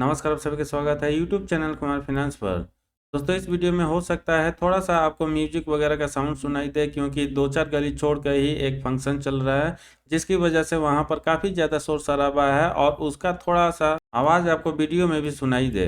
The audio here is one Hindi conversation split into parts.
नमस्कार, आप सभी का स्वागत है यूट्यूब चैनल कुमार फाइनेंस पर। दोस्तों, इस वीडियो में हो सकता है थोड़ा सा आपको म्यूजिक वगैरह का साउंड सुनाई दे, क्योंकि दो चार गली छोड़ कर ही एक फंक्शन चल रहा है, जिसकी वजह से वहां पर काफ़ी ज़्यादा शोर शराबा है और उसका थोड़ा सा आवाज़ आपको वीडियो में भी सुनाई दे।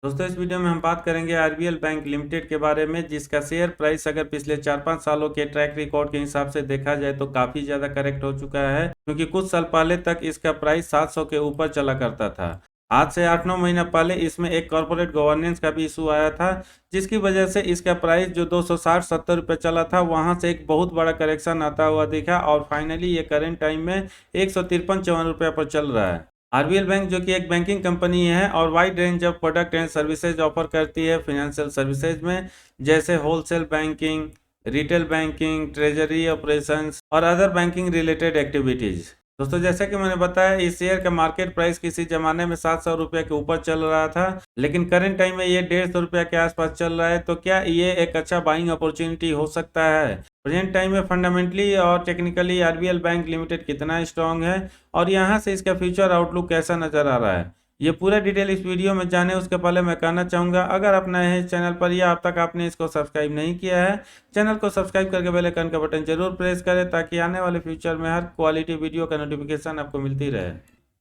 दोस्तों, इस वीडियो में हम बात करेंगे आरबीएल बैंक लिमिटेड के बारे में, जिसका शेयर प्राइस अगर पिछले 4-5 सालों के ट्रैक रिकॉर्ड के हिसाब से देखा जाए तो काफ़ी ज़्यादा करेक्ट हो चुका है, क्योंकि कुछ साल पहले तक इसका प्राइस 700 के ऊपर चला करता था। आज से 8-9 महीना पहले इसमें एक कॉर्पोरेट गवर्नेंस का भी इशू आया था, जिसकी वजह से इसका प्राइस जो 260-70 रुपये चला था, वहां से एक बहुत बड़ा करेक्शन आता हुआ दिखा और फाइनली ये करंट टाइम में 153-54 रुपये पर चल रहा है। आरबीएल बैंक जो कि एक बैंकिंग कंपनी है और wide range of product and services offer करती है फाइनेंशियल सर्विसेज में, जैसे wholesale banking, retail banking, treasury operations और अदर बैंकिंग रिलेटेड एक्टिविटीज़। दोस्तों, जैसा कि मैंने बताया, इस शेयर का मार्केट प्राइस किसी जमाने में 700 रुपये के ऊपर चल रहा था, लेकिन करंट टाइम में ये 150 रुपये के आसपास चल रहा है। तो क्या ये एक अच्छा बाइंग अपॉर्चुनिटी हो सकता है? प्रेजेंट टाइम में फंडामेंटली और टेक्निकली आरबीएल बैंक लिमिटेड कितना स्ट्रांग है और यहाँ से इसका फ्यूचर आउटलुक कैसा नजर आ रहा है, ये पूरा डिटेल इस वीडियो में जाने उसके पहले मैं कहना चाहूँगा, अगर आप नए हैं इस चैनल पर या अब तक आपने इसको सब्सक्राइब नहीं किया है, चैनल को सब्सक्राइब करके बेल आइकन का बटन जरूर प्रेस करें, ताकि आने वाले फ्यूचर में हर क्वालिटी वीडियो का नोटिफिकेशन आपको मिलती रहे।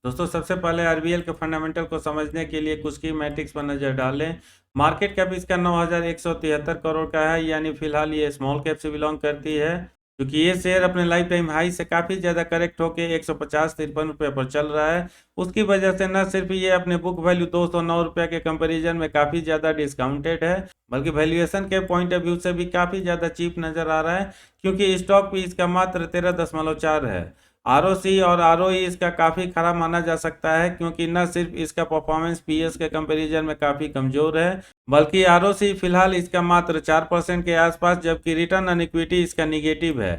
दोस्तों, सबसे पहले आरबीएल के फंडामेंटल को समझने के लिए कुछ की मैट्रिक्स पर नजर डालें। मार्केट कैप इसका 9,173 करोड़ का है, यानी फिलहाल ये स्मॉल कैप से बिलोंग करती है, क्योंकि ये शेयर अपने लाइफ टाइम हाई से काफ़ी ज़्यादा करेक्ट होकर 150-53 रुपये पर चल रहा है। उसकी वजह से न सिर्फ ये अपने बुक वैल्यू 209 रुपये के कंपैरिजन में काफ़ी ज़्यादा डिस्काउंटेड है, बल्कि वैल्यूएशन के पॉइंट ऑफ व्यू से भी काफ़ी ज़्यादा चीप नज़र आ रहा है, क्योंकि स्टॉक भी इसका मात्र 13.4 है। आरओसी और आरओई इसका काफ़ी खराब माना जा सकता है, क्योंकि न सिर्फ इसका परफॉर्मेंस पीएस के कंपैरिजन में काफ़ी कमज़ोर है, बल्कि आरओसी फिलहाल इसका मात्र 4% के आसपास, जबकि रिटर्न ऑन इक्विटी इसका निगेटिव है।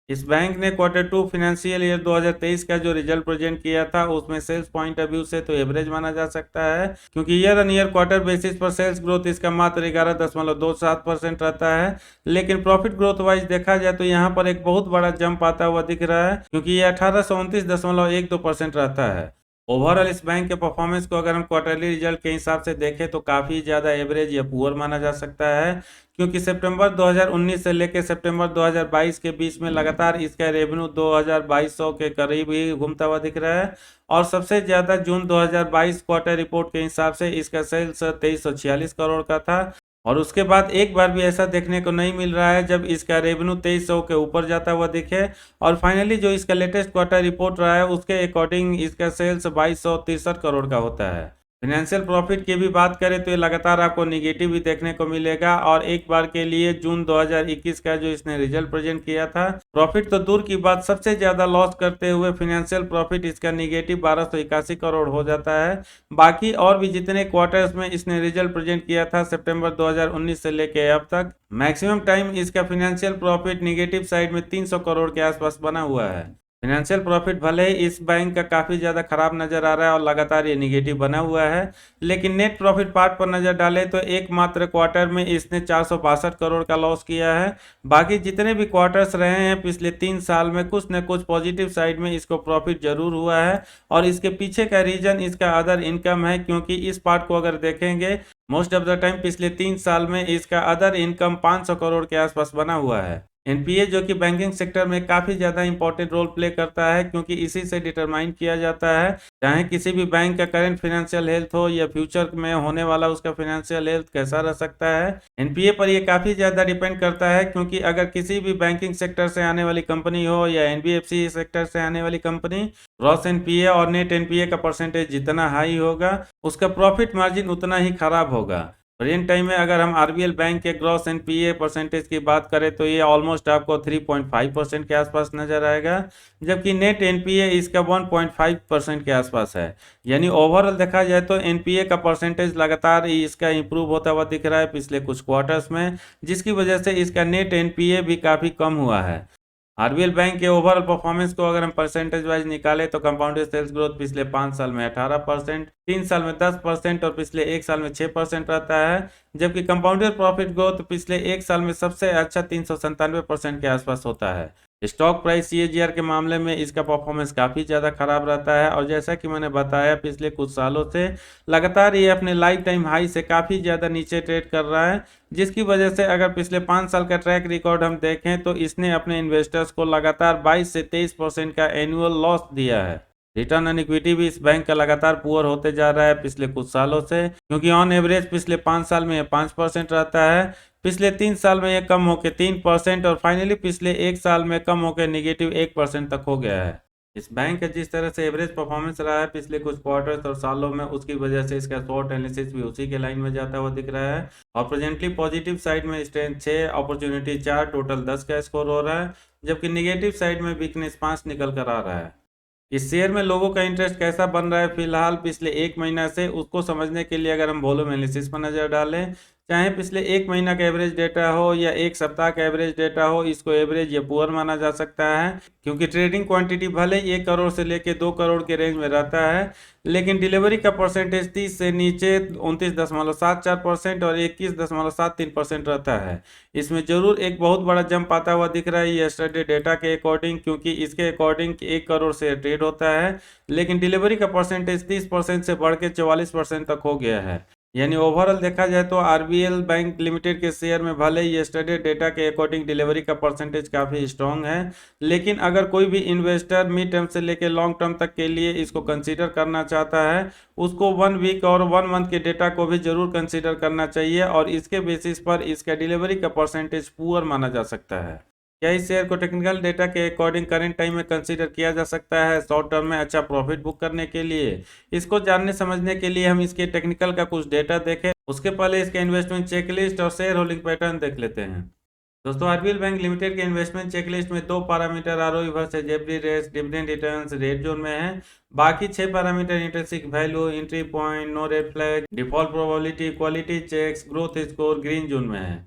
इस बैंक ने Q2 फाइनेंशियल ईयर 2023 का जो रिजल्ट प्रेजेंट किया था, उसमें सेल्स पॉइंट ऑफ व्यू से तो एवरेज माना जा सकता है, क्योंकि year on year quarter basis पर सेल्स ग्रोथ इसका मात्र 11.27% रहता है। लेकिन प्रॉफिट ग्रोथ वाइज देखा जाए तो यहाँ पर एक बहुत बड़ा जंप आता हुआ दिख रहा है, क्योंकि ये 1829.12% रहता है। ओवरऑल इस बैंक के परफॉर्मेंस को अगर हम क्वार्टरली रिजल्ट के हिसाब से देखें तो काफ़ी ज़्यादा एवरेज या पुअर माना जा सकता है, क्योंकि सितंबर 2019 से लेकर सितंबर 2022 के बीच में लगातार इसका रेवेन्यू 2200 के करीब ही घूमता हुआ दिख रहा है, और सबसे ज़्यादा जून 2022 क्वार्टर रिपोर्ट के हिसाब से इसका सेल्स 2346 करोड़ का था। और उसके बाद एक बार भी ऐसा देखने को नहीं मिल रहा है जब इसका रेवेन्यू 2300 के ऊपर जाता हुआ दिखे, और फाइनली जो इसका लेटेस्ट क्वार्टर रिपोर्ट रहा है उसके अकॉर्डिंग इसका सेल्स 2263 करोड़ का होता है। फाइनेंशियल प्रॉफिट की भी बात करें तो ये लगातार आपको निगेटिव ही देखने को मिलेगा, और एक बार के लिए जून 2021 का जो इसने रिजल्ट प्रेजेंट किया था, प्रॉफिट तो दूर की बात, सबसे ज्यादा लॉस करते हुए फाइनेंशियल प्रॉफिट इसका निगेटिव 1281 करोड़ हो जाता है। बाकी और भी जितने क्वार्टर्स में इसने रिजल्ट प्रेजेंट किया था सितंबर 2019 से लेके अब तक, मैक्सिमम टाइम इसका फाइनेंशियल प्रॉफिट निगेटिव साइड में 300 करोड़ के आसपास बना हुआ है। फाइनेंशियल प्रॉफिट भले ही इस बैंक का काफ़ी ज़्यादा खराब नज़र आ रहा है और लगातार ये निगेटिव बना हुआ है, लेकिन नेट प्रॉफिट पार्ट पर नज़र डालें तो एकमात्र क्वार्टर में इसने 462 करोड़ का लॉस किया है। बाकी जितने भी क्वार्टर्स रहे हैं पिछले 3 साल में, कुछ न कुछ पॉजिटिव साइड में इसको प्रॉफिट जरूर हुआ है, और इसके पीछे का रीजन इसका अदर इनकम है, क्योंकि इस पार्ट को अगर देखेंगे मोस्ट ऑफ द टाइम पिछले 3 साल में इसका अदर इनकम 500 करोड़ के आसपास बना हुआ है। एनपीए जो कि बैंकिंग सेक्टर में काफ़ी ज़्यादा इंपॉर्टेंट रोल प्ले करता है, क्योंकि इसी से डिटरमाइन किया जाता है चाहे किसी भी बैंक का करंट फाइनेंशियल हेल्थ हो या फ्यूचर में होने वाला उसका फाइनेंशियल हेल्थ कैसा रह सकता है। एनपीए पर ये काफ़ी ज़्यादा डिपेंड करता है, क्योंकि अगर किसी भी बैंकिंग सेक्टर से आने वाली कंपनी हो या एनबीएफसी सेक्टर से आने वाली कंपनी, ग्रॉस एनपीए और नेट एनपीए का परसेंटेज जितना हाई होगा उसका प्रॉफिट मार्जिन उतना ही खराब होगा। प्रेजेंट टाइम में अगर हम आरबीएल बैंक के ग्रॉस एनपीए परसेंटेज की बात करें तो ये ऑलमोस्ट आपको 3.5% के आसपास नजर आएगा, जबकि नेट एनपीए इसका 1.5% के आसपास है। यानी ओवरऑल देखा जाए तो एनपीए का परसेंटेज लगातार इसका इंप्रूव होता हुआ दिख रहा है पिछले कुछ क्वार्टर्स में, जिसकी वजह से इसका नेट एनपीए भी काफ़ी कम हुआ है। आरबीएल बैंक के ओवरऑल परफॉर्मेंस को अगर हम परसेंटेज वाइज निकालें तो कंपाउंडेड सेल्स ग्रोथ पिछले 5 साल में 18%, 3 साल में 10% और पिछले 1 साल में 6% रहता है, जबकि कंपाउंडेड प्रॉफिट ग्रोथ पिछले 1 साल में सबसे अच्छा 397% के आसपास होता है। स्टॉक प्राइस सीएजीआर के मामले में इसका परफॉर्मेंस काफ़ी ज़्यादा खराब रहता है और जैसा कि मैंने बताया पिछले कुछ सालों से लगातार ये अपने लाइफ टाइम हाई से काफ़ी ज़्यादा नीचे ट्रेड कर रहा है, जिसकी वजह से अगर पिछले 5 साल का ट्रैक रिकॉर्ड हम देखें तो इसने अपने इन्वेस्टर्स को लगातार 22 से 23% का एनुअल लॉस दिया है। रिटर्न ऑन इक्विटी भी इस बैंक का लगातार पुअर होते जा रहा है पिछले कुछ सालों से, क्योंकि ऑन एवरेज पिछले 5 साल में 5% रहता है, पिछले 3 साल में यह कम होकर 3% और फाइनली पिछले 1 साल में कम होकर -1% तक हो गया है। इस बैंक का जिस तरह से एवरेज परफॉर्मेंस रहा है पिछले कुछ क्वार्टर्स और सालों में, उसकी वजह से इसका शॉर्ट एनालिसिस भी उसी के लाइन में जाता हुआ दिख रहा है और प्रेजेंटली पॉजिटिव साइड में स्ट्रेंथ 6, अपॉर्चुनिटी 4, टोटल 10 का स्कोर हो रहा है, जबकि निगेटिव साइड में वीकनेस 5 निकल कर आ रहा है। इस शेयर में लोगों का इंटरेस्ट कैसा बन रहा है फिलहाल पिछले 1 महीना से, उसको समझने के लिए अगर हम वॉल्यूम एनालिसिस पर नजर डालें, चाहे पिछले 1 महीना का एवरेज डेटा हो या 1 सप्ताह का एवरेज डेटा हो, इसको एवरेज या पुअर माना जा सकता है, क्योंकि ट्रेडिंग क्वांटिटी भले 1 करोड़ से लेकर 2 करोड़ के रेंज में रहता है, लेकिन डिलीवरी का परसेंटेज 30 से नीचे 29.74% और 21.73% रहता है। इसमें जरूर एक बहुत बड़ा जंप आता हुआ दिख रहा है यस्टरडे डेटा के अकॉर्डिंग, क्योंकि इसके अकॉर्डिंग 1 करोड़ से ट्रेड होता है, लेकिन डिलीवरी का परसेंटेज 30% से बढ़ के 44% तक हो गया है। यानी ओवरऑल देखा जाए तो आरबीएल बैंक लिमिटेड के शेयर में भले ही यस्टरडे डेटा के अकॉर्डिंग डिलीवरी का परसेंटेज काफ़ी स्ट्रॉन्ग है, लेकिन अगर कोई भी इन्वेस्टर मिड टर्म से लेकर लॉन्ग टर्म तक के लिए इसको कंसीडर करना चाहता है, उसको 1 वीक और 1 मंथ के डेटा को भी जरूर कंसीडर करना चाहिए और इसके बेसिस पर इसका डिलीवरी का परसेंटेज पुअर माना जा सकता है। क्या इस शेयर को टेक्निकल डेटा के अकॉर्डिंग करंट टाइम में कंसीडर किया जा सकता है शॉर्ट टर्म में अच्छा प्रॉफिट बुक करने के लिए? इसको जानने समझने के लिए हम इसके टेक्निकल का कुछ डेटा देखें, उसके पहले इसके इन्वेस्टमेंट चेकलिस्ट और शेयर होल्डिंग पैटर्न देख लेते हैं। दोस्तों, आरबीएल बैंक लिमिटेड के इन्वेस्टमेंट चेकलिस्ट में 2 parameter ROE versus FD rates, dividend returns red zone में है। बाकी 6 parameter intrinsic value, entry point, no red flag, default probability, quality checks, growth score green zone में है।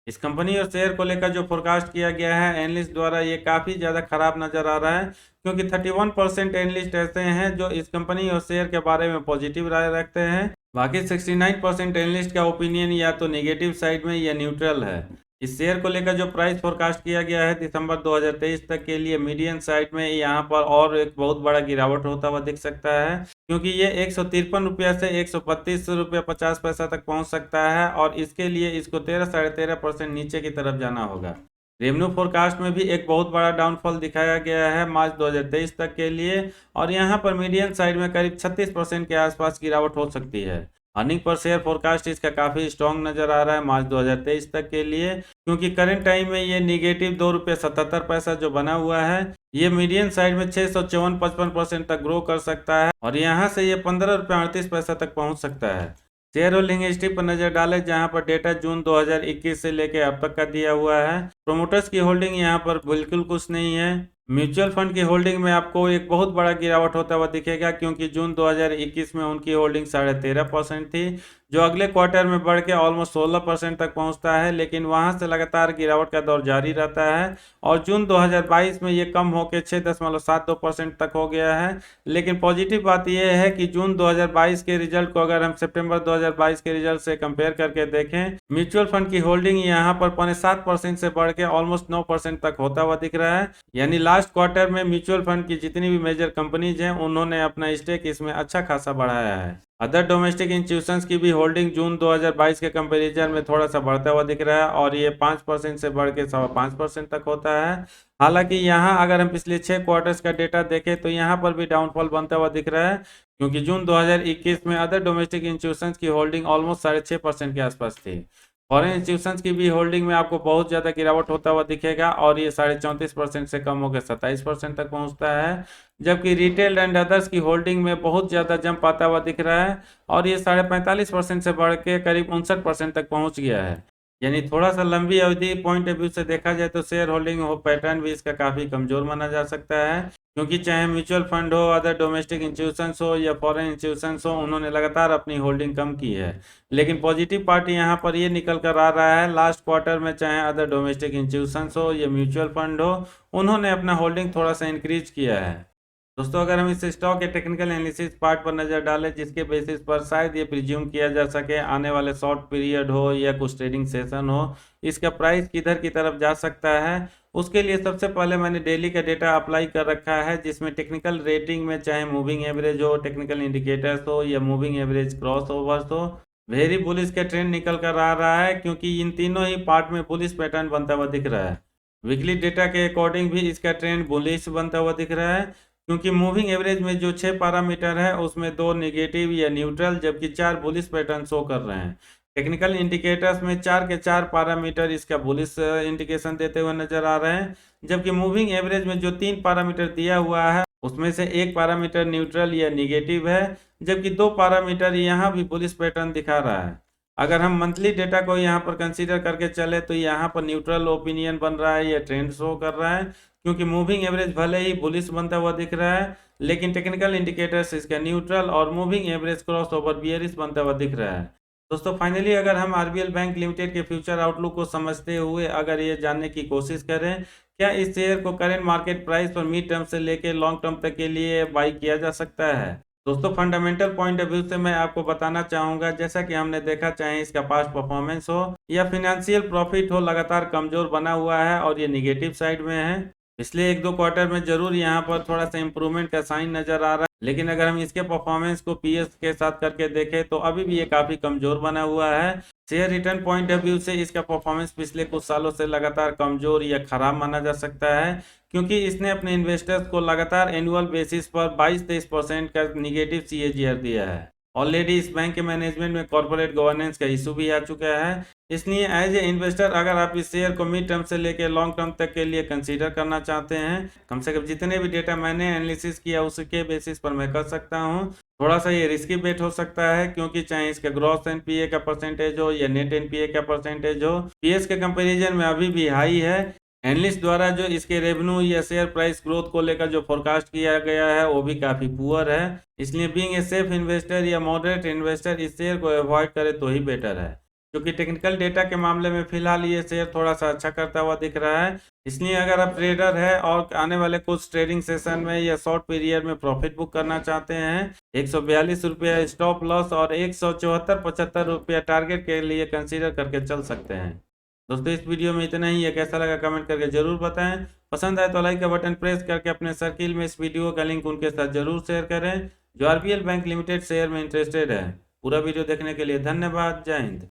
इस कंपनी और शेयर को लेकर जो फोरकास्ट किया गया है एनालिस्ट द्वारा, ये काफ़ी ज़्यादा खराब नज़र आ रहा है, क्योंकि 31% एनालिस्ट ऐसे हैं जो इस कंपनी और शेयर के बारे में पॉजिटिव राय रखते हैं। बाकी 69% एनालिस्ट का ओपिनियन या तो नेगेटिव साइड में या न्यूट्रल है। इस शेयर को लेकर जो प्राइस फोरकास्ट किया गया है दिसंबर 2023 तक के लिए, मीडियन साइड में यहाँ पर और एक बहुत बड़ा गिरावट होता हुआ दिख सकता है, क्योंकि ये 153 रुपया से 132 रुपया 50 पैसा तक पहुँच सकता है और इसके लिए इसको 13-13.5% नीचे की तरफ जाना होगा। रेवेन्यू फोरकास्ट में भी एक बहुत बड़ा डाउनफॉल दिखाया गया है मार्च 2023 तक के लिए और यहाँ पर मीडियन साइड में करीब 36% के आसपास गिरावट हो सकती है। अर्निंग पर शेयर फोरकास्ट इसका काफ़ी स्ट्रॉन्ग नज़र आ रहा है मार्च 2023 तक के लिए, क्योंकि करंट टाइम में ये निगेटिव ₹2.77 जो बना हुआ है, ये मीडियन साइड में 654-55% तक ग्रो कर सकता है और यहाँ से ये ₹15.38 तक पहुँच सकता है। शेयर होल्डिंग हिस्ट्री पर नजर डालें, जहां पर डेटा जून 2021 से लेकर अब तक का दिया हुआ है। प्रोमोटर्स की होल्डिंग यहां पर बिल्कुल कुछ नहीं है। म्यूचुअल फंड की होल्डिंग में आपको एक बहुत बड़ा गिरावट होता हुआ दिखेगा, क्योंकि जून 2021 में उनकी होल्डिंग 13.5% थी, जो अगले क्वार्टर में बढ़ के ऑलमोस्ट 16% तक पहुंचता है, लेकिन वहां से लगातार गिरावट का दौर जारी रहता है और जून 2022 में ये कम होकर 6.72% तक हो गया है। लेकिन पॉजिटिव बात यह है कि जून 2022 के रिजल्ट को अगर हम सितंबर 2022 के रिजल्ट से कंपेयर करके देखें, म्यूचुअल फंड की होल्डिंग यहाँ पर 7% से बढ़ के ऑलमोस्ट 9% तक होता हुआ दिख रहा है। यानी लास्ट क्वार्टर में म्यूचुअल फंड की जितनी भी मेजर कंपनीज हैं, उन्होंने अपना स्टेक इसमें अच्छा खासा बढ़ाया है। अदर डोमेस्टिक इंस्टीट्यूशंस की भी होल्डिंग जून 2022 के कंपैरिजन में थोड़ा सा बढ़ता हुआ दिख रहा है और ये 5% से बढ़ के 5.25% तक होता है। हालांकि यहाँ अगर हम पिछले 6 क्वार्टर्स का डेटा देखें तो यहाँ पर भी डाउनफॉल बनता हुआ दिख रहा है, क्योंकि जून 2021 में अदर डोमेस्टिक इंस्टीट्यूशंस की होल्डिंग ऑलमोस्ट 6.5% के आसपास थी। फॉरेन इंस्टीट्यूशंस की भी होल्डिंग में आपको बहुत ज़्यादा गिरावट होता हुआ दिखेगा और ये 34.5% से कम होकर 27% तक पहुंचता है, जबकि रिटेल एंड अदर्स की होल्डिंग में बहुत ज़्यादा जंप आता हुआ दिख रहा है और ये 45.5% से बढ़ के करीब 59% तक पहुंच गया है। यानी थोड़ा सा लंबी अवधि पॉइंट ऑफ व्यू से देखा जाए तो शेयर होल्डिंग हो पैटर्न भी इसका काफ़ी कमज़ोर माना जा सकता है, क्योंकि चाहे म्यूचुअल फंड हो, अदर डोमेस्टिक इंस्टीट्यूशंस हो या फॉरेन इंस्टीट्यूशंस हो, उन्होंने लगातार अपनी होल्डिंग कम की है। लेकिन पॉजिटिव पार्टी यहाँ पर ये निकल कर आ रहा है लास्ट क्वार्टर में, चाहे अदर डोमेस्टिक इंस्टीट्यूशंस हो या म्यूचुअल फंड हो, उन्होंने अपना होल्डिंग थोड़ा सा इंक्रीज किया है। दोस्तों अगर हम इस स्टॉक के टेक्निकल एनालिसिस पार्ट पर नजर डालें, जिसके बेसिस पर शायद ये प्रिज्यूम किया जा सके आने वाले शॉर्ट पीरियड हो या कुछ ट्रेडिंग सेशन हो, इसका प्राइस किधर की तरफ जा सकता है, उसके लिए सबसे पहले मैंने डेली का डेटा अप्लाई कर रखा है, जिसमें टेक्निकल रेटिंग में चाहे मूविंग एवरेज हो, टेक्निकल इंडिकेटर्स हो या मूविंग एवरेज क्रॉस ओवर्स हो, वेरी बुलिश का ट्रेंड निकल कर आ रहा है, क्योंकि इन तीनों ही पार्ट में बुलिश पैटर्न बनता हुआ दिख रहा है। वीकली डेटा के अकॉर्डिंग भी इसका ट्रेंड बुलिश बनता हुआ दिख रहा है, क्योंकि मूविंग एवरेज में जो 6 पैरामीटर है उसमें 2 नेगेटिव या न्यूट्रल जबकि 4 बुलिश पैटर्न शो कर रहे हैं। टेक्निकल इंडिकेटर्स में 4 के 4 पैरामीटर इसका बुलिश इंडिकेशन देते हुए नजर आ रहे हैं, जबकि मूविंग एवरेज में जो 3 पैरामीटर दिया हुआ है उसमें से एक पैरामीटर न्यूट्रल या निगेटिव है, जबकि 2 पैरामीटर यहाँ भी बुलिश पैटर्न दिखा रहा है। अगर हम मंथली डेटा को यहाँ पर कंसीडर करके चले तो यहाँ पर न्यूट्रल ओपिनियन बन रहा है या ट्रेंड शो कर रहा है, क्योंकि मूविंग एवरेज भले ही बुलिश बनता हुआ दिख रहा है, लेकिन टेक्निकल इंडिकेटर्स इसका न्यूट्रल और moving average cross over bearish बनता हुआ दिख रहा है। दोस्तों फाइनली अगर हम आरबीएल बैंक लिमिटेड के फ्यूचर आउटलुक को समझते हुए अगर ये जानने की कोशिश करें क्या इस शेयर को करेंट मार्केट प्राइस पर मिड टर्म से लेकर लॉन्ग टर्म तक के लिए बाई किया जा सकता है, दोस्तों फंडामेंटल पॉइंट ऑफ व्यू से मैं आपको बताना चाहूंगा, जैसा कि हमने देखा चाहे इसका पास्ट परफॉर्मेंस हो या फिनेंशियल प्रॉफिट हो, लगातार कमजोर बना हुआ है और ये निगेटिव साइड में है। पिछले 1-2 क्वार्टर में जरूर यहाँ पर थोड़ा सा इंप्रूवमेंट का साइन नजर आ रहा है, लेकिन अगर हम इसके परफॉर्मेंस को पीएस के साथ करके देखें तो अभी भी ये काफी कमजोर बना हुआ है। Share return point of view से इसका परफॉर्मेंस पिछले कुछ सालों से लगातार कमजोर या खराब माना जा सकता है, क्योंकि इसने अपने इन्वेस्टर्स को लगातार एनुअल बेसिस पर 22-23% का निगेटिव सीएजीआर दिया है। ऑलरेडी इस बैंक के मैनेजमेंट में कॉर्पोरेट गवर्नेंस का इशू भी आ चुका है, इसलिए एज ए इन्वेस्टर अगर आप इस शेयर को मिड टर्म से लेकर लॉन्ग टर्म तक के लिए कंसीडर करना चाहते हैं, कम से कम जितने भी डेटा मैंने एनालिसिस किया उसके बेसिस पर मैं कर सकता हूं, थोड़ा सा ये रिस्की बेट हो सकता है, क्योंकि चाहे इसका ग्रॉस एनपीए का परसेंटेज हो या नेट एनपीए का परसेंटेज हो, पीएस के कंपैरिजन में अभी भी हाई है। एनालिस्ट द्वारा जो इसके रेवेन्यू या शेयर प्राइस ग्रोथ को लेकर जो फोरकास्ट किया गया है वो भी काफी पुअर है, इसलिए बीइंग ए सेफ इन्वेस्टर या मॉडरेट इन्वेस्टर इस शेयर को अवॉइड करे तो ही बेटर है, क्योंकि टेक्निकल डेटा के मामले में फिलहाल ये शेयर थोड़ा सा अच्छा करता हुआ दिख रहा है। इसलिए अगर आप ट्रेडर है और आने वाले कुछ ट्रेडिंग सेशन में या शॉर्ट पीरियड में प्रॉफिट बुक करना चाहते हैं, 142 रुपया स्टॉप लॉस और 174-75 रुपया टारगेट के लिए कंसीडर करके चल सकते हैं। दोस्तों इस वीडियो में इतना ही है, कैसा लगा कमेंट करके जरूर बताएं, पसंद आए तो लाइक का बटन प्रेस करके अपने सर्किल में इस वीडियो का लिंक उनके साथ जरूर शेयर करें जो आरबीएल बैंक लिमिटेड शेयर में इंटरेस्टेड है। पूरा वीडियो देखने के लिए धन्यवाद। जय हिंद।